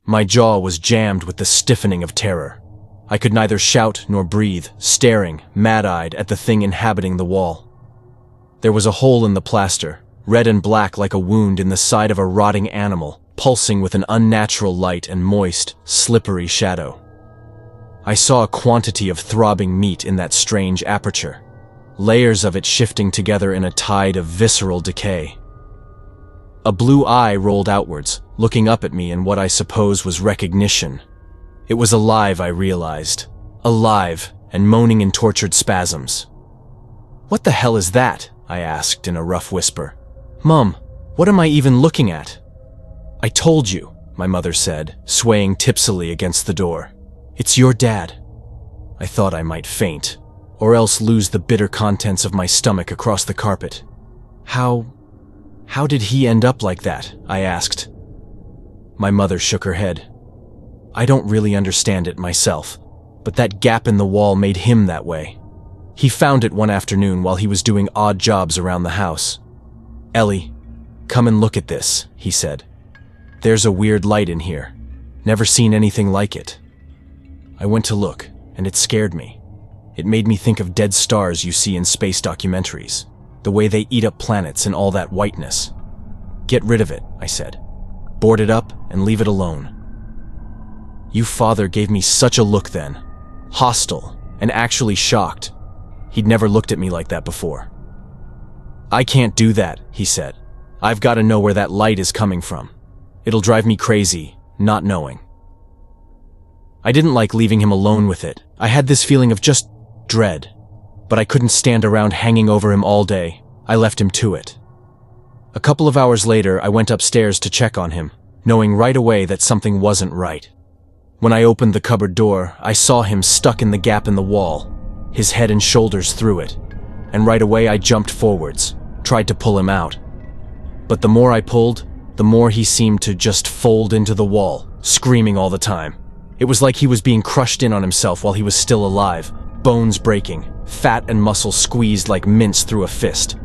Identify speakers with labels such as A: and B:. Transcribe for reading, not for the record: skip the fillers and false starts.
A: My jaw was jammed with the stiffening of terror. I could neither shout nor breathe, staring, mad-eyed, at the thing inhabiting the wall. There was a hole in the plaster, red and black like a wound in the side of a rotting animal, pulsing with an unnatural light and moist, slippery shadow. I saw a quantity of throbbing meat in that strange aperture, layers of it shifting together in a tide of visceral decay. A blue eye rolled outwards, looking up at me in what I suppose was recognition. It was alive, I realized. Alive, and moaning in tortured spasms. "What the hell is that?" I asked in a rough whisper. "Mum, what am I even looking at?" "I told you," my mother said, swaying tipsily against the door. "It's your dad." I thought I might faint, or else lose the bitter contents of my stomach across the carpet. How did he end up like that?" I asked. My mother shook her head. "I don't really understand it myself, but that gap in the wall made him that way. He found it one afternoon while he was doing odd jobs around the house. 'Ellie, come and look at this,' he said. 'There's a weird light in here. Never seen anything like it.' I went to look, and it scared me. It made me think of dead stars you see in space documentaries, the way they eat up planets and all that whiteness. 'Get rid of it,' I said. 'Board it up and leave it alone.' You father gave me such a look then, hostile and actually shocked. He'd never looked at me like that before. 'I can't do that,' he said. 'I've got to know where that light is coming from. It'll drive me crazy, not knowing.' I didn't like leaving him alone with it. I had this feeling of just dread, but I couldn't stand around hanging over him all day. I left him to it. A couple of hours later, I went upstairs to check on him, knowing right away that something wasn't right. When I opened the cupboard door, I saw him stuck in the gap in the wall, his head and shoulders through it, and right away I jumped forwards, tried to pull him out. But the more I pulled, the more he seemed to just fold into the wall, screaming all the time. It was like he was being crushed in on himself while he was still alive, bones breaking, fat and muscle squeezed like mince through a fist.